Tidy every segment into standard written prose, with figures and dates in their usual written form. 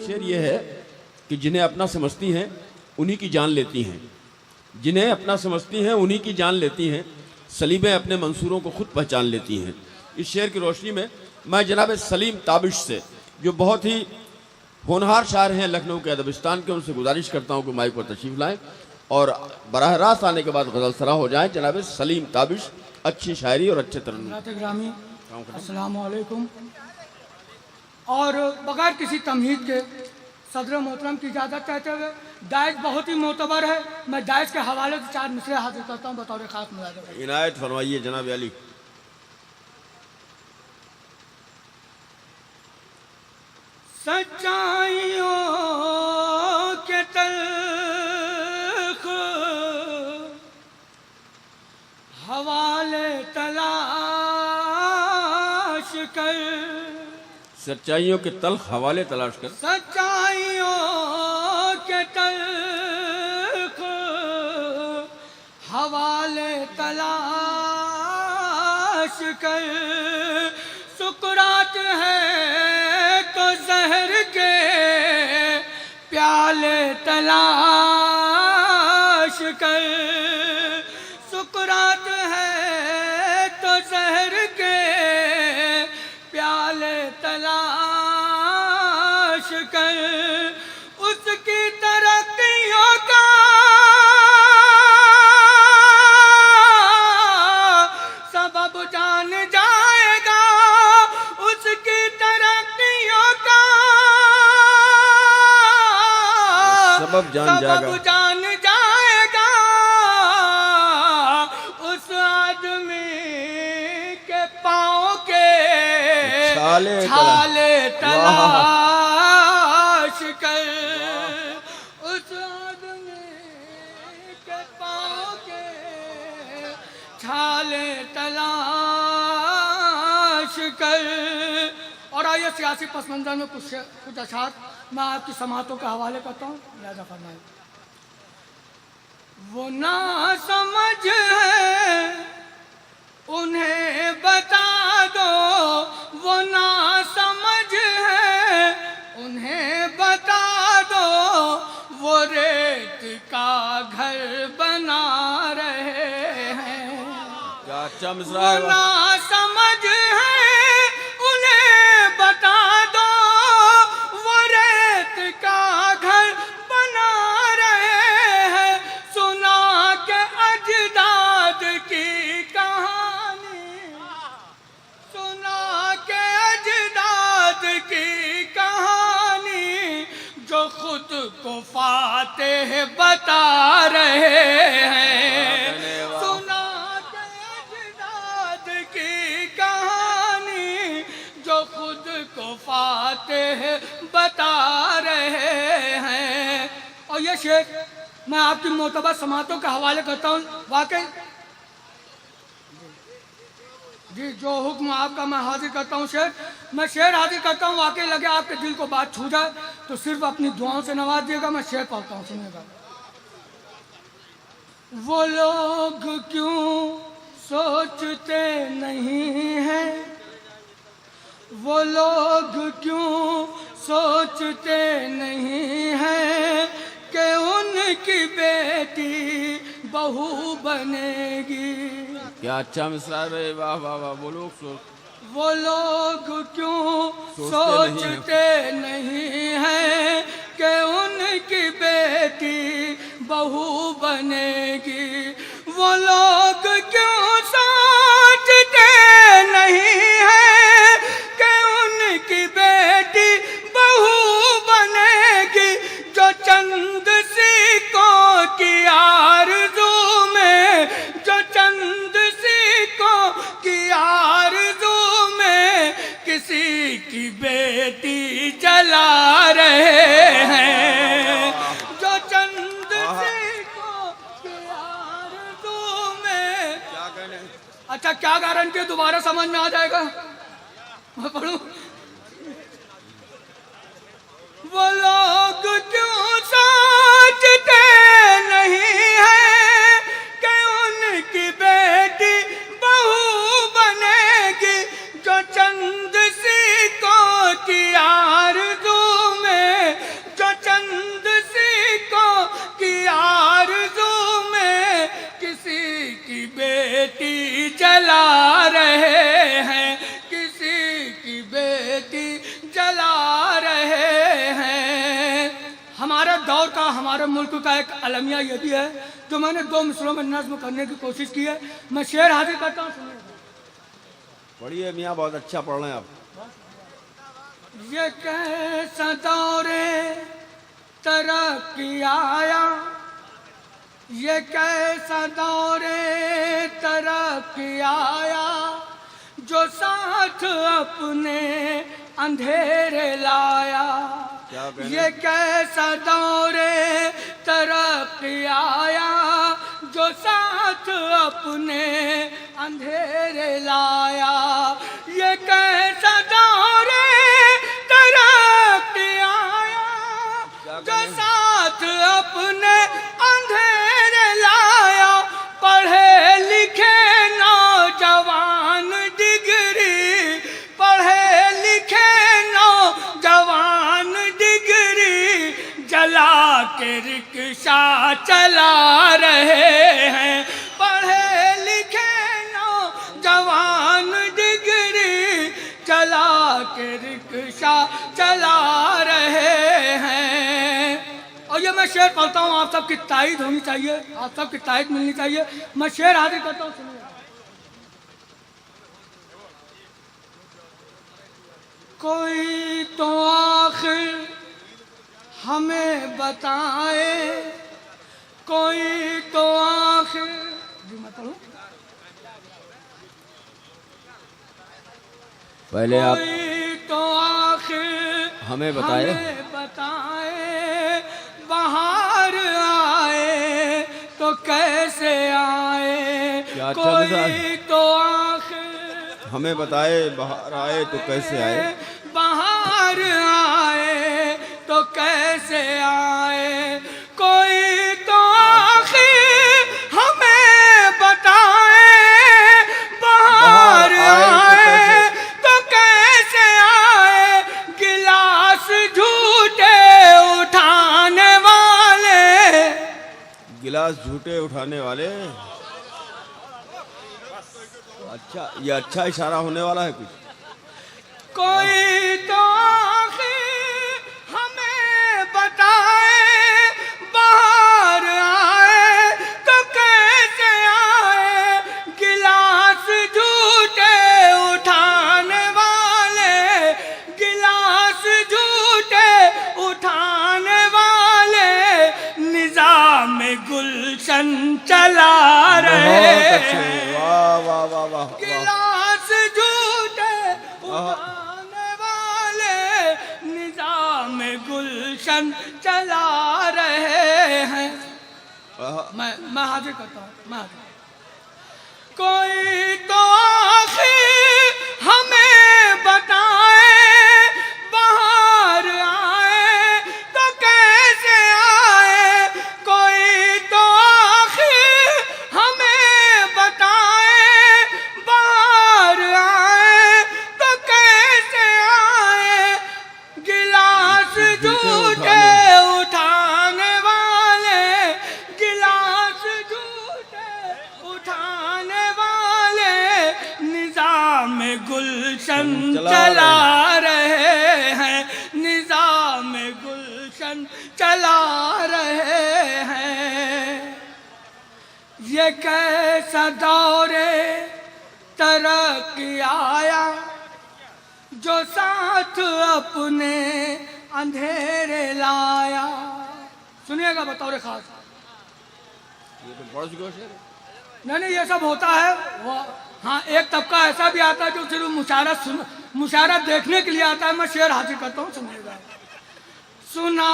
शेर ये है कि जिन्हें अपना समझती हैं उन्हीं की जान लेती हैं, जिन्हें अपना समझती हैं उन्हीं की जान लेती हैं, सलीबें अपने मंसूरों को खुद पहचान लेती हैं। इस शेर की रोशनी में मैं जनाब सलीम ताबिश से, जो बहुत ही होनहार शायर हैं लखनऊ के अदबिस्तान के, उनसे गुजारिश करता हूँ कि माइक पर तशरीफ़ लाएँ और बराह रास्त आने के बाद गज़ल सरा हो जाए। जनाब सलीम ताबिश, अच्छी शायरी और अच्छे तरन्नुम। अस्सलाम वालेकुम। और बगैर किसी तमहीद के सदर मोहतरम की इजाज़त चाहते हुए, दाइश बहुत ही मोतबर है, मैं दाइश के हवाले से 4 मिसरे हाजिर करता हूँ बतौर खास मुलाज़ा। इनायत फरमाइए जनाब अली। सच्चाइयों के तल्ख हवाले तलाश कर, सच्चाइयों के तल्ख हवाले तलाश कर, सच्चाइयों के तल्ख हवाले तलाश कर, सुकरात है तो जहर के प्याले तलाश कर, सुकरात है तो जहर के प्याले तलाश कर, उसकी तरक्कियों का सबब जान जाएगा, उसकी तरक्कियों का सबब जान जाएगा, उस आदमी के पाँव के छाले तलाश कर, उस आदमी के पाँव के छाले तलाश कर। और आइए सियासी पस मंजर में कुछ अशार मैं आपकी समातों के हवाले करता हूँ, लिहाजा फरमाएं। वो ना समझ है उन्हें बता दो, वो ना समझ है उन्हें बता दो, वो रेत का घर बना रहे हैं। क्या अच्छा मिसरा है। ना समझ है उन्हें बता दो, वो रेत का घर बना रहे हैं। सुना के अजदाद की कहानी, सुना के अजदाद की कहानी, जो खुद को फातेह बता रहे हैं। सुना के अजदाद की कहानी, जो खुद को फातेह बता रहे हैं। और ये शेर मैं आपकी मोतबर समातों के हवाले करता हूँ। वाकई जी जो हुक्म आपका मैं हाजिर करता हूँ शेर, मैं शेर हाजिर करता हूँ। वाकई लगे आपके दिल को बात छू जाए तो सिर्फ अपनी दुआओं से नवाज दिएगा। मैं शेर पढ़ता हूँ, सुनिएगा। वो लोग क्यों सोचते नहीं हैं, वो लोग क्यों सोचते नहीं हैं कि उनकी बेटी बहू बनेगी। क्या अच्छा मिसरा है, वाह वाह वाह। वो लोग क्यों सोचते नहीं हैं कि उनकी बेटी बहू बनेगी। वो लोग क्यों सोचते नहीं हैं कि उनकी बेटी बहू बनेगी, जो चंद सिक्कों की आरज़ू में, जो चंद सिक्कों की आरज़ू में किसी की बेटी जला रहे हैं। जो चंद सिक्कों की आरज़ू में, अच्छा क्या गारंटी, दोबारा समझ में आ जाएगा, मैं पढ़ूं। वो लोग क्यों सोचते नहीं हैं कि उनकी बेटी बहू बनेगी, जो चंद सिक्कों की आरज़ू में बेटी जला रहे हैं, किसी की बेटी जला रहे हैं। हमारे दौर का, हमारे मुल्क का एक अलमिया ये भी है जो मैंने 2 मिसरों में नज्म करने की कोशिश की है। मैं शेर हाजिर करता हूँ, सुनिए। पढ़िए मियाँ, बहुत अच्छा पढ़ रहे हैं आप। ये कैसा दौरे तरक्की आया, ये कैसा दौरे तरक्की आया, जो साथ अपने अंधेरे लाया। ये कैसा दौरे तरक्की आया, जो साथ अपने अंधेरे लाया। ये कैसा दौरे तरक्की आया, जो साथ अपने अंधेरे लाया। पढ़े लिखे नौजवान डिग्री, पढ़े लिखे नौजवान डिग्री, जला के रिक्शा चला रहे हैं। पढ़े लिखे नौजवान डिग्री, चला के रिक्शा चला रहे हैं। और ये मैं शेर पढ़ता हूँ, आप सबकी तायद होनी चाहिए, आप सबकी तायद मिलनी चाहिए। मैं शेर हाजिर करता हूँ, सुनिए। कोई तो आखिर हमें बताए, कोई तो आखिर, जी मैं पढ़ूं? पहले आप कोई तो आखिर हमें बताए, बाहर आए तो कैसे आए। क्या अच्छा कोई मिसाल। तो आखिर हमें बताए, बाहर आए तो कैसे आए। बाहर आए तो कैसे आए। कोई तो आखिर हमें बताए, बाहर आए तो कैसे आए। गिलास झूठे उठाने वाले, गिलास झूठे उठाने वाले। अच्छा, ये अच्छा इशारा होने वाला है कुछ। कोई तो आखिर हमें बताए, बाहर आए तो कैसे आए। गिलास झूठे उठाने वाले, गिलास झूठे उठाने वाले, निजाम गुलशन चला रहे हैं। वाह वाह वाह वाह। गिलास झूठे उठाने वाले, निजाम गुलशन चला रहे हैं। मैं हाजिर करता हूँ, मैं हाजिर। कोई तो आखिर हमें बताए, बाहर आए तो कैसे आए। कोई तो आखिर हमें बताए, बाहर आए तो कैसे आए। गिलास झूठे उठाने वाले, गिलास झूठे उठाने वाले, निजाम गुलशन चला रहे हैं। निजाम गुलशन चला रहे हैं। ये कैसा दौरे तरक्की आया, जो साथ अपने अंधेरे लाया। सुनिएगा बतौर खास। ये तो पढ़ चुके हो शेर। नहीं, ये सब होता है वो। हाँ, एक तबका ऐसा भी आता है जो सिर्फ मुशायरा देखने के लिए आता है। मैं शेर हाजिर करता हूँ, सुनिएगा। सुना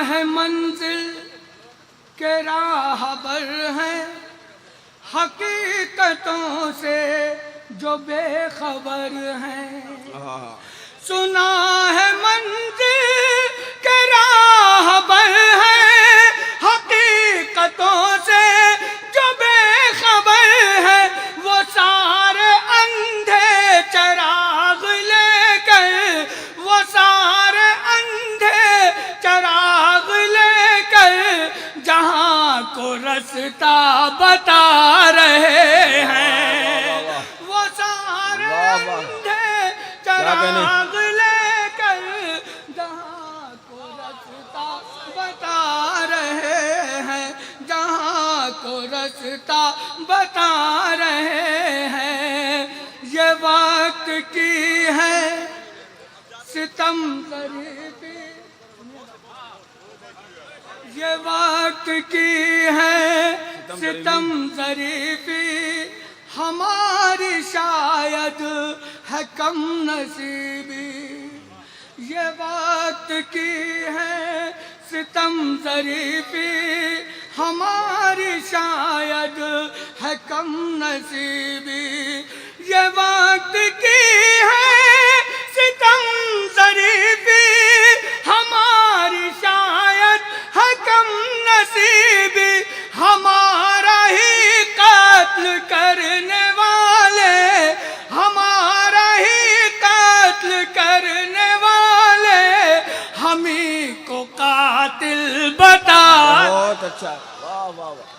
है मंजिल के राहबर हैं, हकीकतों से जो बेखबर हैं। सुना है मंजिल के राहबर हैं, हकीकतों से जो बेखबर है। वो सारे अंधे चराग लेकर, वो सारे अंधे चराग लेकर, जहां को रास्ता बता रहे हैं। बता रहे हैं। ये वक्त की है सितम ज़रीफ़ी, ये वक्त की है सितम ज़रीफ़ी, हमारी शायद है कम नसीबी। ये वक्त की है सितम ज़रीफ़ी, हमारी शायद है कम नसीबी। ये वक्त की है सितम ज़रीफ़ी, हमारी शायद है कम नसीबी। हमारा ही कत्ल करने वाले, हमारा ही कत्ल करने वाले, हम ही को कातिल बता। बहुत अच्छा, वाह वाह वाह।